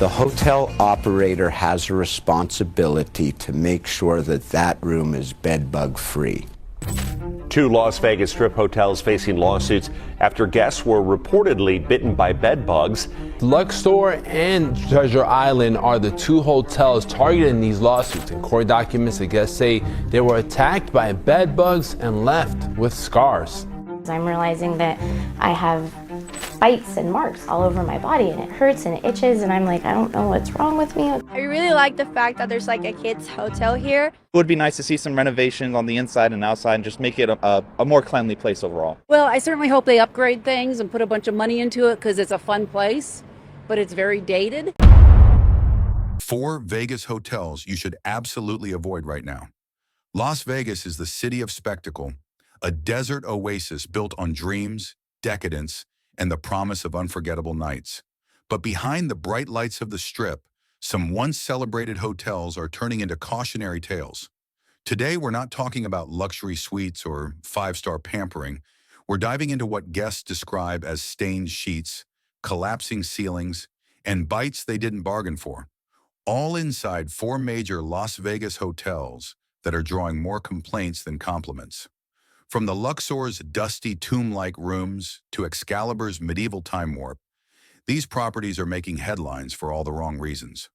The hotel operator has a responsibility to make sure that that room is bedbug free. Two Las Vegas Strip hotels facing lawsuits after guests were reportedly bitten by bedbugs. Luxor and Treasure Island are the two hotels targeted in these lawsuits. In court documents, the guests say they were attacked by bedbugs and left with scars. I'm realizing that I have bites and marks all over my body, and it hurts and it itches, and I'm like, I don't know what's wrong with me. I really like the fact that there's like a kids hotel here. It would be nice to see some renovations on the inside and outside and just make it a more cleanly place overall. Well, I certainly hope they upgrade things and put a bunch of money into it because it's a fun place, but it's very dated. 4 Vegas hotels you should absolutely avoid right now. Las Vegas is the city of spectacle, a desert oasis built on dreams, decadence, and the promise of unforgettable nights. But behind the bright lights of the Strip, some once celebrated hotels are turning into cautionary tales. Today, we're not talking about luxury suites or 5-star pampering. We're diving into what guests describe as stained sheets, collapsing ceilings, and bites they didn't bargain for. All inside 4 major Las Vegas hotels that are drawing more complaints than compliments. From the Luxor's dusty tomb-like rooms to Excalibur's medieval time warp, these properties are making headlines for all the wrong reasons.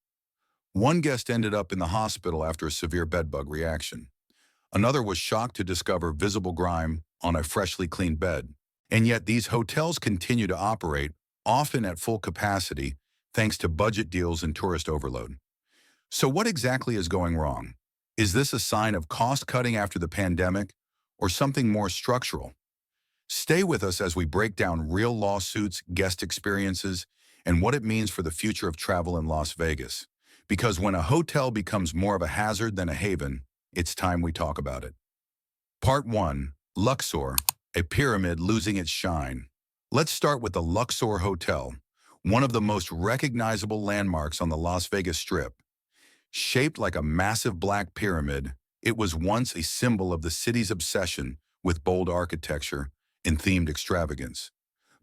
One guest ended up in the hospital after a severe bedbug reaction. Another was shocked to discover visible grime on a freshly cleaned bed. And yet these hotels continue to operate, often at full capacity, thanks to budget deals and tourist overload. So what exactly is going wrong? Is this a sign of cost-cutting after the pandemic, or something more structural? Stay with us as we break down real lawsuits, guest experiences, and what it means for the future of travel in Las Vegas. Because when a hotel becomes more of a hazard than a haven, it's time we talk about it. Part 1. Luxor, a pyramid losing its shine. Let's start with the Luxor Hotel, one of the most recognizable landmarks on the Las Vegas Strip. Shaped like a massive black pyramid, it was once a symbol of the city's obsession with bold architecture and themed extravagance.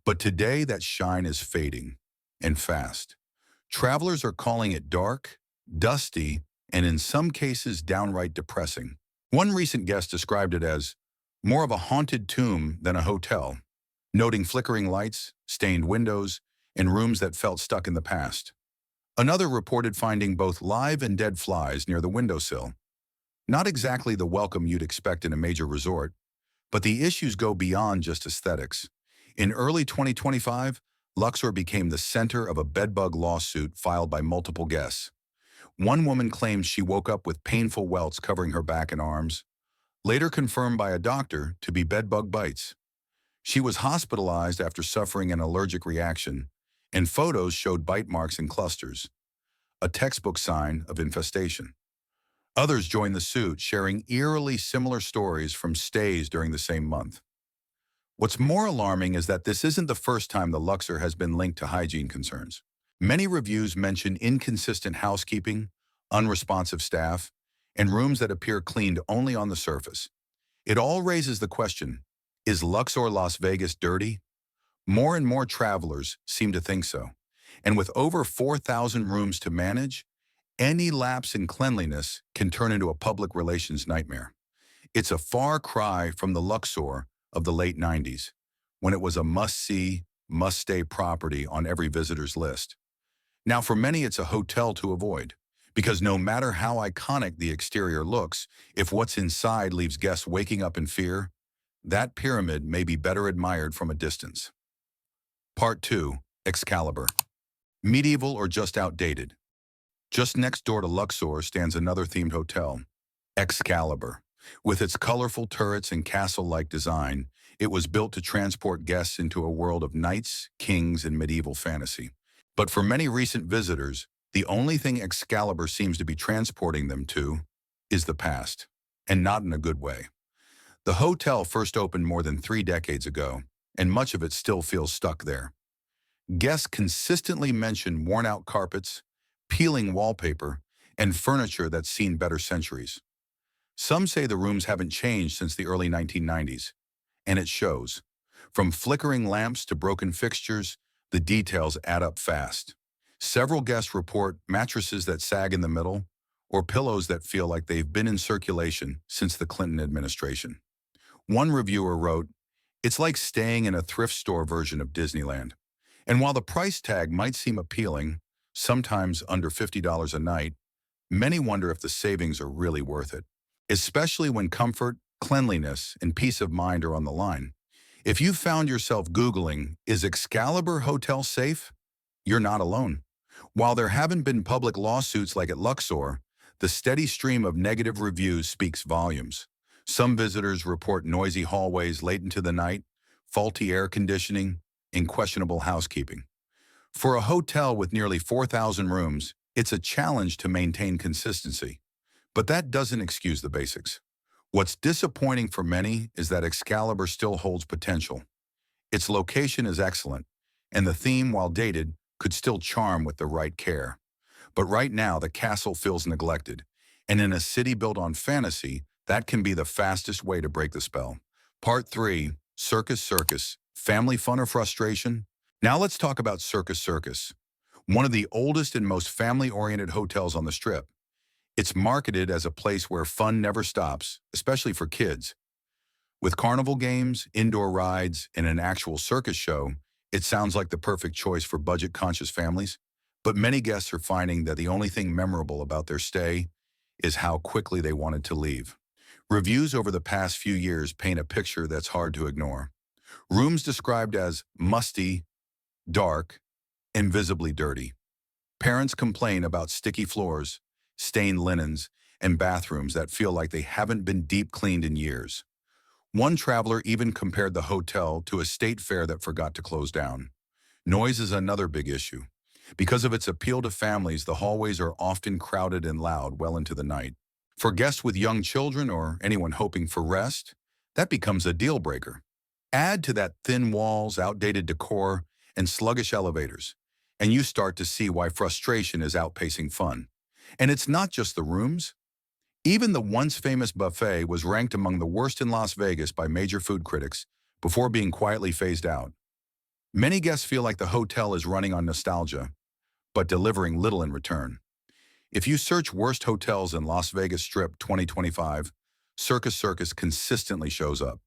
But today that shine is fading, and fast. Travelers are calling it dark, dusty, and in some cases downright depressing. One recent guest described it as more of a haunted tomb than a hotel, noting flickering lights, stained windows, and rooms that felt stuck in the past. Another reported finding both live and dead flies near the windowsill. Not exactly the welcome you'd expect in a major resort, but the issues go beyond just aesthetics. In early 2025, Luxor became the center of a bedbug lawsuit filed by multiple guests. One woman claimed she woke up with painful welts covering her back and arms, later confirmed by a doctor to be bedbug bites. She was hospitalized after suffering an allergic reaction, and photos showed bite marks in clusters, a textbook sign of infestation. Others joined the suit, sharing eerily similar stories from stays during the same month. What's more alarming is that this isn't the first time the Luxor has been linked to hygiene concerns. Many reviews mention inconsistent housekeeping, unresponsive staff, and rooms that appear cleaned only on the surface. It all raises the question, is Luxor Las Vegas dirty? More and more travelers seem to think so. And with over 4,000 rooms to manage, any lapse in cleanliness can turn into a public relations nightmare. It's a far cry from the Luxor of the late 90s, when it was a must-see, must-stay property on every visitor's list. Now, for many, it's a hotel to avoid, because no matter how iconic the exterior looks, if what's inside leaves guests waking up in fear, that pyramid may be better admired from a distance. Part 2. Excalibur. Medieval or just outdated? Just next door to Luxor stands another themed hotel, Excalibur. With its colorful turrets and castle-like design, it was built to transport guests into a world of knights, kings, and medieval fantasy. But for many recent visitors, the only thing Excalibur seems to be transporting them to is the past, and not in a good way. The hotel first opened more than 3 decades ago, and much of it still feels stuck there. Guests consistently mention worn-out carpets, peeling wallpaper, and furniture that's seen better centuries. Some say the rooms haven't changed since the early 1990s, and it shows. From flickering lamps to broken fixtures, the details add up fast. Several guests report mattresses that sag in the middle or pillows that feel like they've been in circulation since the Clinton administration. One reviewer wrote, "It's like staying in a thrift store version of Disneyland." And while the price tag might seem appealing, sometimes under $50 a night, many wonder if the savings are really worth it, especially when comfort, cleanliness, and peace of mind are on the line. If you found yourself Googling, "Is Excalibur Hotel safe?" you're not alone. While there haven't been public lawsuits like at Luxor, the steady stream of negative reviews speaks volumes. Some visitors report noisy hallways late into the night, faulty air conditioning, and questionable housekeeping. For a hotel with nearly 4,000 rooms, it's a challenge to maintain consistency. But that doesn't excuse the basics. What's disappointing for many is that Excalibur still holds potential. Its location is excellent, and the theme, while dated, could still charm with the right care. But right now, the castle feels neglected, and in a city built on fantasy, that can be the fastest way to break the spell. Part 3, Circus Circus, Family Fun or Frustration? Now let's talk about Circus Circus, one of the oldest and most family-oriented hotels on the Strip. It's marketed as a place where fun never stops, especially for kids. With carnival games, indoor rides, and an actual circus show, it sounds like the perfect choice for budget-conscious families. But many guests are finding that the only thing memorable about their stay is how quickly they wanted to leave. Reviews over the past few years paint a picture that's hard to ignore. Rooms described as musty, dark, and visibly dirty. Parents complain about sticky floors, stained linens, and bathrooms that feel like they haven't been deep cleaned in years. One traveler even compared the hotel to a state fair that forgot to close down. Noise is another big issue. Because of its appeal to families, the hallways are often crowded and loud well into the night. For guests with young children or anyone hoping for rest, that becomes a deal breaker. Add to that thin walls, outdated decor, and sluggish elevators, and you start to see why frustration is outpacing fun. And it's not just the rooms. Even the once famous buffet was ranked among the worst in Las Vegas by major food critics before being quietly phased out. Many guests feel like the hotel is running on nostalgia, but delivering little in return. If you search worst hotels in Las Vegas Strip 2025, Circus Circus consistently shows up.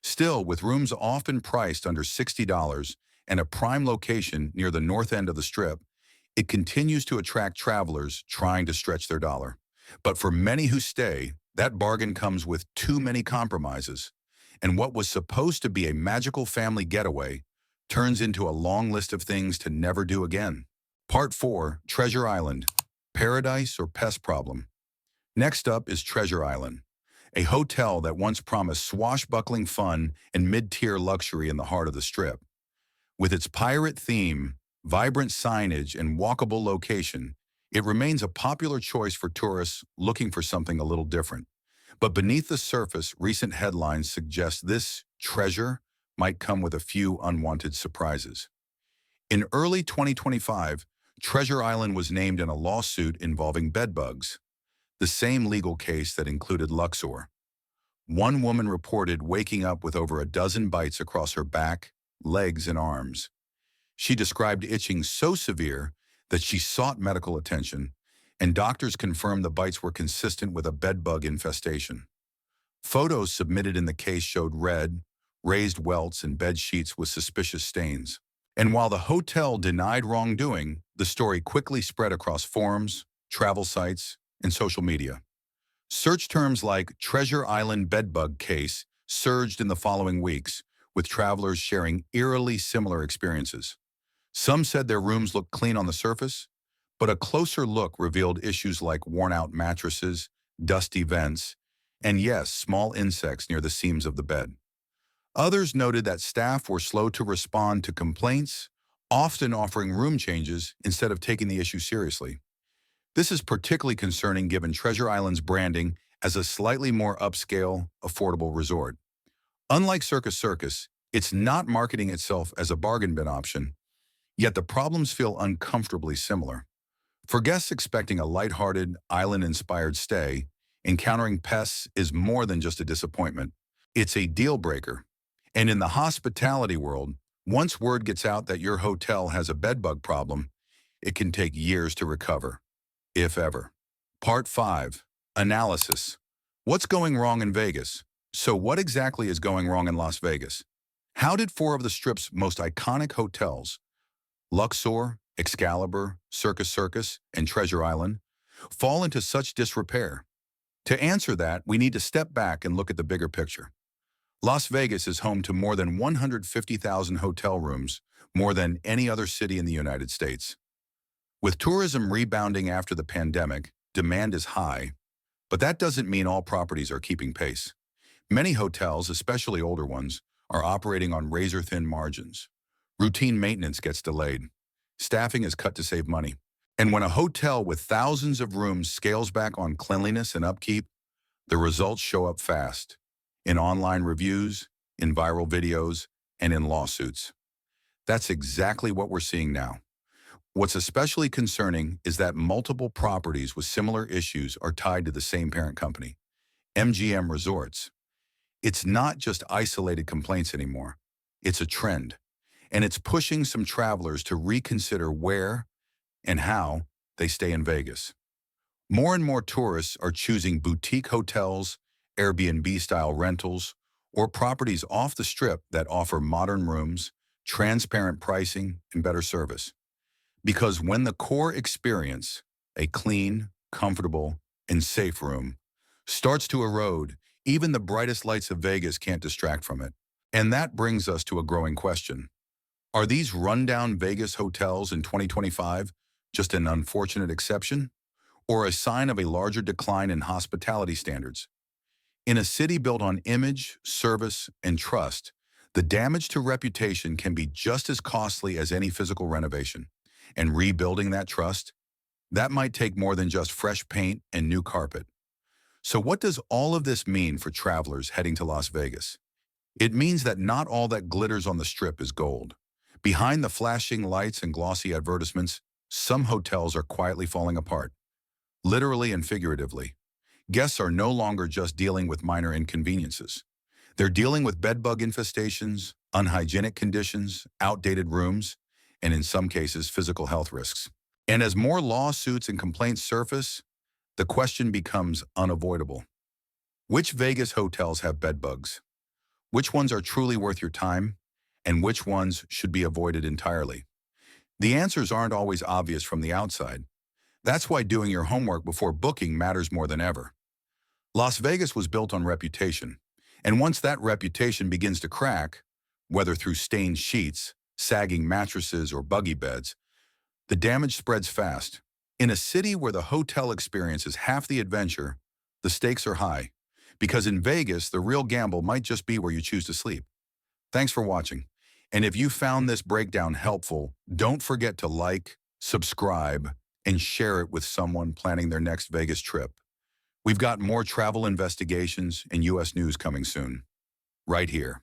Still, with rooms often priced under $60 and a prime location near the north end of the Strip, it continues to attract travelers trying to stretch their dollar. But for many who stay, that bargain comes with too many compromises, and what was supposed to be a magical family getaway turns into a long list of things to never do again. Part 4, Treasure Island, Paradise or Pest Problem. Next up is Treasure Island, a hotel that once promised swashbuckling fun and mid-tier luxury in the heart of the Strip. With its pirate theme, vibrant signage, and walkable location, it remains a popular choice for tourists looking for something a little different. But beneath the surface, recent headlines suggest this treasure might come with a few unwanted surprises. In early 2025, Treasure Island was named in a lawsuit involving bedbugs, the same legal case that included Luxor. One woman reported waking up with over a dozen bites across her back, legs, and arms. She described itching so severe that she sought medical attention, and doctors confirmed the bites were consistent with a bedbug infestation. Photos submitted in the case showed red, raised welts and bed sheets with suspicious stains. And while the hotel denied wrongdoing, the story quickly spread across forums, travel sites, and social media. Search terms like Treasure Island bedbug case surged in the following weeks, with travelers sharing eerily similar experiences. Some said their rooms looked clean on the surface, but a closer look revealed issues like worn-out mattresses, dusty vents, and yes, small insects near the seams of the bed. Others noted that staff were slow to respond to complaints, often offering room changes instead of taking the issue seriously. This is particularly concerning given Treasure Island's branding as a slightly more upscale, affordable resort. Unlike Circus Circus, it's not marketing itself as a bargain bin option, yet the problems feel uncomfortably similar. For guests expecting a lighthearted, island-inspired stay, encountering pests is more than just a disappointment. It's a deal breaker. And in the hospitality world, once word gets out that your hotel has a bedbug problem, it can take years to recover, if ever. Part 5. Analysis. What's going wrong in Vegas? So what exactly is going wrong in Las Vegas? How did 4 of the Strip's most iconic hotels, Luxor, Excalibur, Circus, and Treasure Island, fall into such disrepair? To answer that, we need to step back and look at the bigger picture. Las Vegas is home to more than 150,000 hotel rooms, more than any other city in the United States. With tourism rebounding after the pandemic, demand is high, but that doesn't mean all properties are keeping pace. Many hotels, especially older ones, are operating on razor-thin margins. Routine maintenance gets delayed. Staffing is cut to save money. And when a hotel with thousands of rooms scales back on cleanliness and upkeep, the results show up fast. In online reviews, in viral videos, and in lawsuits. That's exactly what we're seeing now. What's especially concerning is that multiple properties with similar issues are tied to the same parent company, MGM Resorts. It's not just isolated complaints anymore. It's a trend, and it's pushing some travelers to reconsider where and how they stay in Vegas. More and more tourists are choosing boutique hotels, Airbnb-style rentals, or properties off the Strip that offer modern rooms, transparent pricing, and better service. Because when the core experience, a clean, comfortable, and safe room, starts to erode, even the brightest lights of Vegas can't distract from it. And that brings us to a growing question. Are these rundown Vegas hotels in 2025 just an unfortunate exception, or a sign of a larger decline in hospitality standards? In a city built on image, service, and trust, the damage to reputation can be just as costly as any physical renovation. And rebuilding that trust, that might take more than just fresh paint and new carpet. So what does all of this mean for travelers heading to Las Vegas? It means that not all that glitters on the Strip is gold. Behind the flashing lights and glossy advertisements, some hotels are quietly falling apart, literally and figuratively. Guests are no longer just dealing with minor inconveniences. They're dealing with bedbug infestations, unhygienic conditions, outdated rooms, and in some cases, physical health risks. And as more lawsuits and complaints surface, the question becomes unavoidable. Which Vegas hotels have bedbugs? Which ones are truly worth your time? And which ones should be avoided entirely? The answers aren't always obvious from the outside. That's why doing your homework before booking matters more than ever. Las Vegas was built on reputation, and once that reputation begins to crack, whether through stained sheets, sagging mattresses, or buggy beds, the damage spreads fast. In a city where the hotel experience is half the adventure, the stakes are high, because in Vegas, the real gamble might just be where you choose to sleep. Thanks for watching, and if you found this breakdown helpful, don't forget to like, subscribe, and share it with someone planning their next Vegas trip. We've got more travel investigations and U.S. news coming soon, right here.